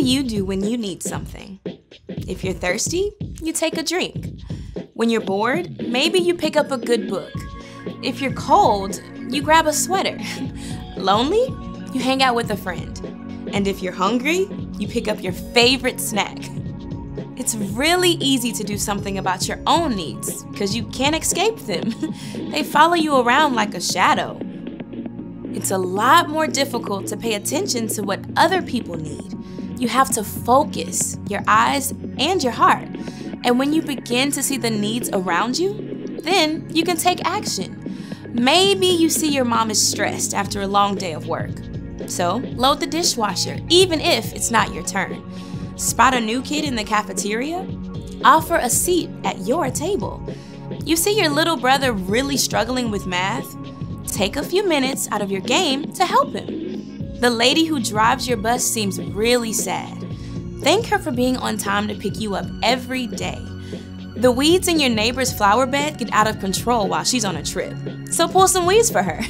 you do when you need something? If you're thirsty, you take a drink. When you're bored, maybe you pick up a good book. If you're cold, you grab a sweater. Lonely? You hang out with a friend. And if you're hungry, you pick up your favorite snack. It's really easy to do something about your own needs because you can't escape them. They follow you around like a shadow. It's a lot more difficult to pay attention to what other people need. You have to focus your eyes and your heart. And when you begin to see the needs around you, then you can take action. Maybe you see your mom is stressed after a long day of work. So load the dishwasher, even if it's not your turn. Spot a new kid in the cafeteria? Offer a seat at your table. You see your little brother really struggling with math? Take a few minutes out of your game to help him. The lady who drives your bus seems really sad. Thank her for being on time to pick you up every day. The weeds in your neighbor's flower bed get out of control while she's on a trip, so pull some weeds for her.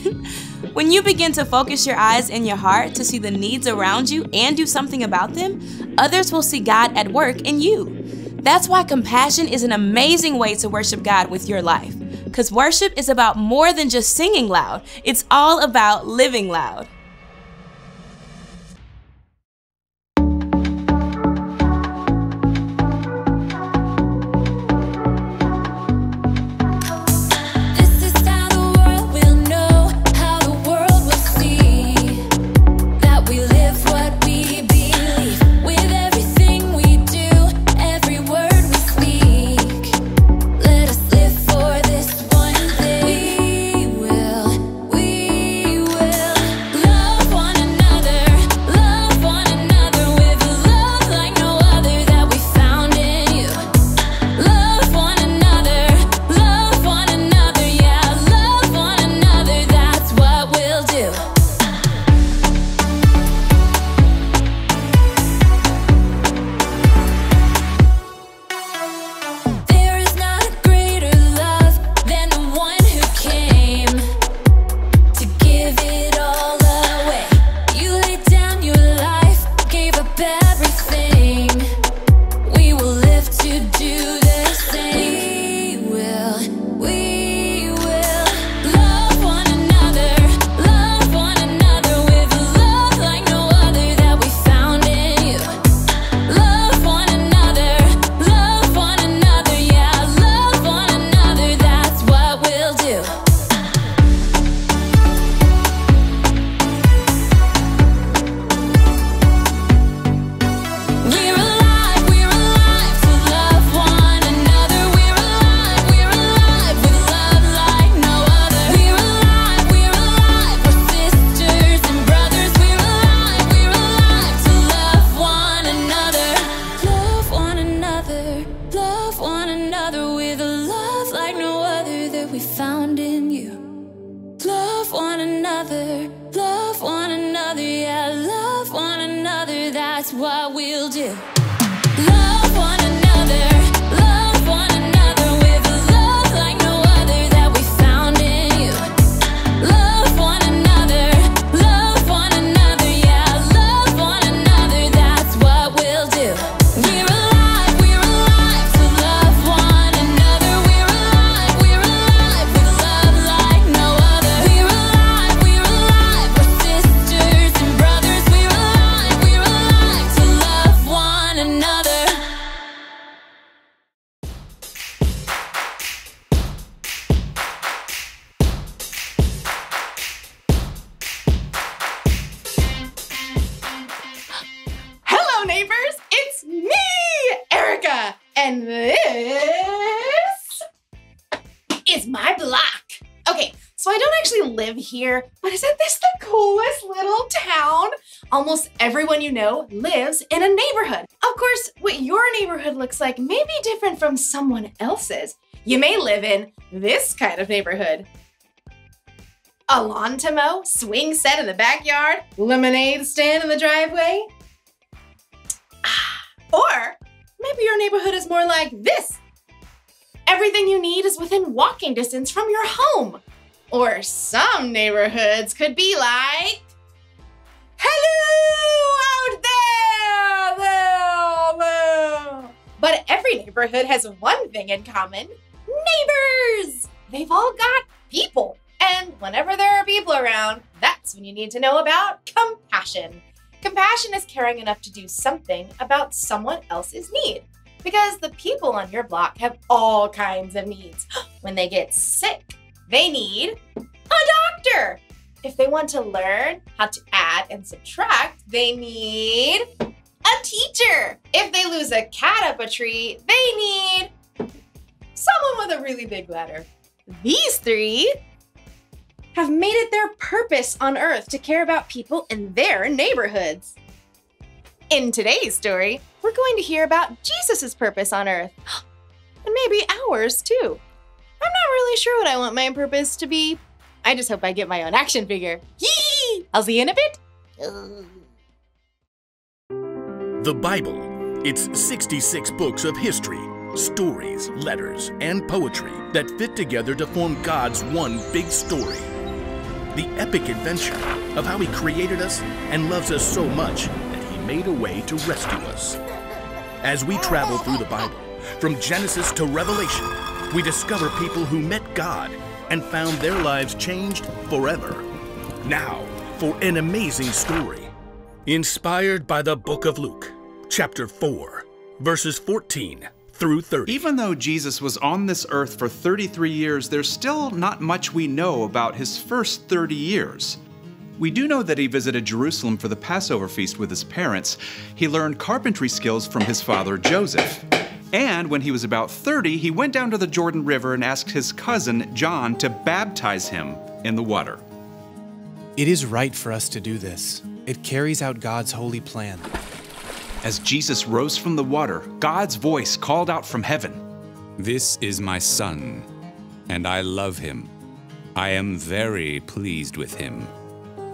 When you begin to focus your eyes and your heart to see the needs around you and do something about them, others will see God at work in you. That's why compassion is an amazing way to worship God with your life. Because worship is about more than just singing loud. It's all about living loud. And this is my block. Okay, so I don't actually live here, but isn't this the coolest little town? Almost everyone you know lives in a neighborhood. Of course, what your neighborhood looks like may be different from someone else's. You may live in this kind of neighborhood. A lawn to mow, swing set in the backyard, lemonade stand in the driveway. Or maybe your neighborhood is more like this. Everything you need is within walking distance from your home. Or some neighborhoods could be like, hello out there! But every neighborhood has one thing in common: neighbors! They've all got people. And whenever there are people around, that's when you need to know about compassion. Compassion is caring enough to do something about someone else's need. Because the people on your block have all kinds of needs. When they get sick, they need a doctor. If they want to learn how to add and subtract, they need a teacher. If they lose a cat up a tree, they need someone with a really big ladder. These three have made it their purpose on Earth to care about people in their neighborhoods. In today's story, we're going to hear about Jesus' purpose on Earth, and maybe ours too. I'm not really sure what I want my purpose to be. I just hope I get my own action figure. Yee! I'll see you in a bit. The Bible. It's 66 books of history, stories, letters, and poetry that fit together to form God's one big story. The epic adventure of how He created us and loves us so much that He made a way to rescue us. As we travel through the Bible, from Genesis to Revelation, we discover people who met God and found their lives changed forever. Now, for an amazing story, inspired by the book of Luke, chapter 4, verses 14 through 30. Even though Jesus was on this earth for 33 years, there's still not much we know about his first 30 years. We do know that he visited Jerusalem for the Passover feast with his parents. He learned carpentry skills from his father Joseph. And when he was about 30, he went down to the Jordan River and asked his cousin John to baptize him in the water. It is right for us to do this. It carries out God's holy plan. As Jesus rose from the water, God's voice called out from heaven, "This is my son, and I love him. I am very pleased with him."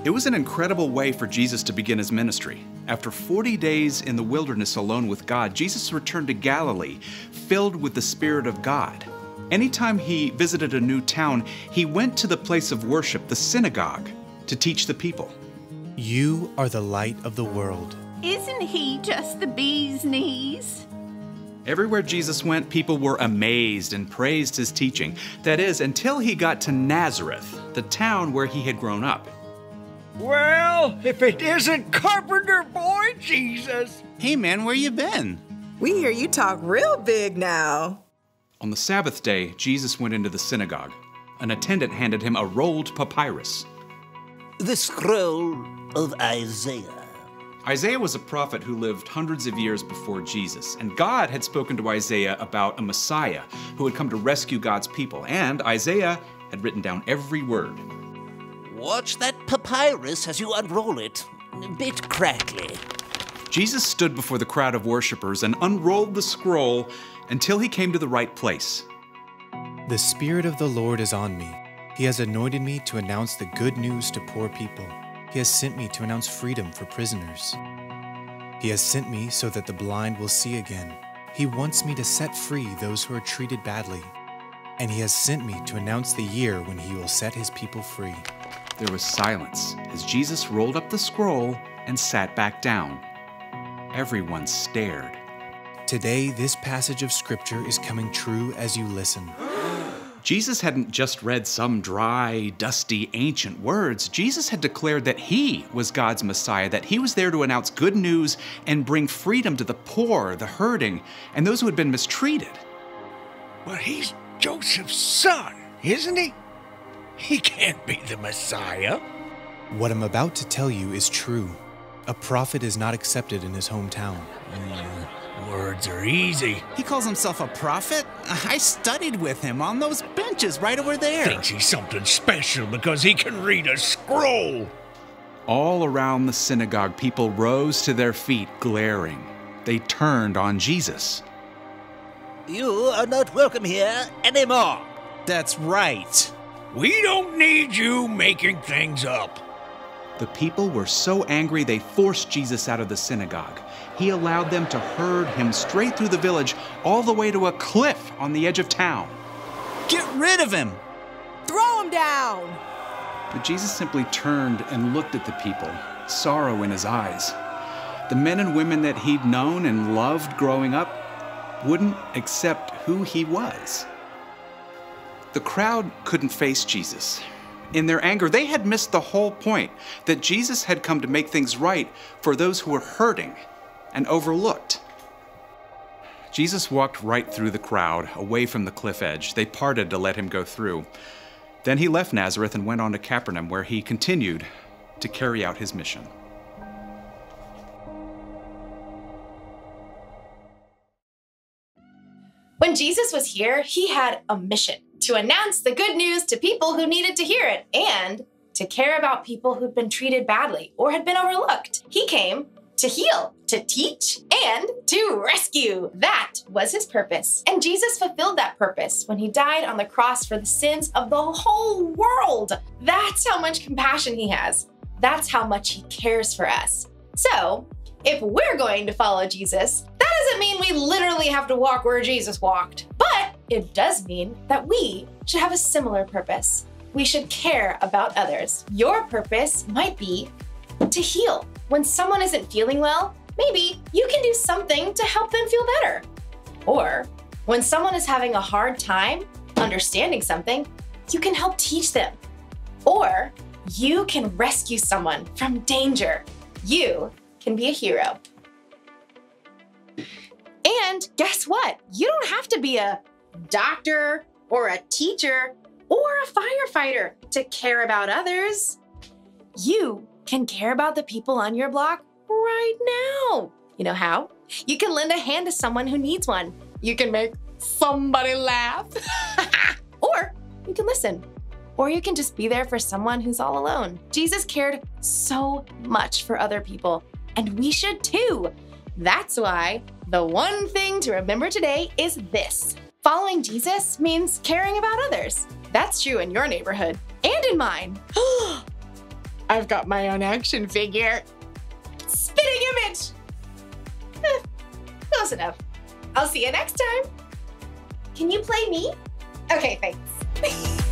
It was an incredible way for Jesus to begin his ministry. After 40 days in the wilderness alone with God, Jesus returned to Galilee, filled with the Spirit of God. Anytime he visited a new town, he went to the place of worship, the synagogue, to teach the people. You are the light of the world. Isn't he just the bee's knees? Everywhere Jesus went, people were amazed and praised his teaching. That is, until he got to Nazareth, the town where he had grown up. Well, if it isn't Carpenter Boy Jesus! Hey man, where you been? We hear you talk real big now. On the Sabbath day, Jesus went into the synagogue. An attendant handed him a rolled papyrus. The scroll of Isaiah. Isaiah was a prophet who lived hundreds of years before Jesus, and God had spoken to Isaiah about a Messiah who had come to rescue God's people, and Isaiah had written down every word. Watch that papyrus as you unroll it. A bit crackly. Jesus stood before the crowd of worshipers and unrolled the scroll until he came to the right place. The Spirit of the Lord is on me. He has anointed me to announce the good news to poor people. He has sent me to announce freedom for prisoners. He has sent me so that the blind will see again. He wants me to set free those who are treated badly. And he has sent me to announce the year when he will set his people free. There was silence as Jesus rolled up the scroll and sat back down. Everyone stared. Today, this passage of Scripture is coming true as you listen. Jesus hadn't just read some dry, dusty, ancient words. Jesus had declared that he was God's Messiah, that he was there to announce good news and bring freedom to the poor, the hurting, and those who had been mistreated. But he's Joseph's son, isn't he? He can't be the Messiah. What I'm about to tell you is true. A prophet is not accepted in his hometown. Words are easy. He calls himself a prophet? I studied with him on those benches right over there. Thinks he's something special because he can read a scroll. All around the synagogue, people rose to their feet, glaring. They turned on Jesus. You are not welcome here anymore. That's right. We don't need you making things up. The people were so angry they forced Jesus out of the synagogue. He allowed them to herd him straight through the village, all the way to a cliff on the edge of town. Get rid of him! Throw him down! But Jesus simply turned and looked at the people, sorrow in his eyes. The men and women that he'd known and loved growing up, wouldn't accept who he was. The crowd couldn't face Jesus. In their anger, they had missed the whole point, that Jesus had come to make things right for those who were hurting and overlooked. Jesus walked right through the crowd, away from the cliff edge. They parted to let him go through. Then he left Nazareth and went on to Capernaum, where he continued to carry out his mission. When Jesus was here, he had a mission to announce the good news to people who needed to hear it and to care about people who'd been treated badly or had been overlooked. He came to heal, to teach, and to rescue. That was his purpose. And Jesus fulfilled that purpose when he died on the cross for the sins of the whole world. That's how much compassion he has. That's how much he cares for us. So, if we're going to follow Jesus, that doesn't mean we literally have to walk where Jesus walked. But it does mean that we should have a similar purpose. We should care about others. Your purpose might be to heal. When someone isn't feeling well, maybe you can do something to help them feel better. Or when someone is having a hard time understanding something, you can help teach them. Or you can rescue someone from danger. You can be a hero. And guess what? You don't have to be a doctor or a teacher or a firefighter to care about others. You can care about the people on your block right now. You know how? You can lend a hand to someone who needs one. You can make somebody laugh. Or you can listen. Or you can just be there for someone who's all alone. Jesus cared so much for other people, and we should too. That's why the one thing to remember today is this. Following Jesus means caring about others. That's true in your neighborhood and in mine. I've got my own action figure. Spitting image. Close enough. I'll see you next time. Can you play me? Okay, thanks.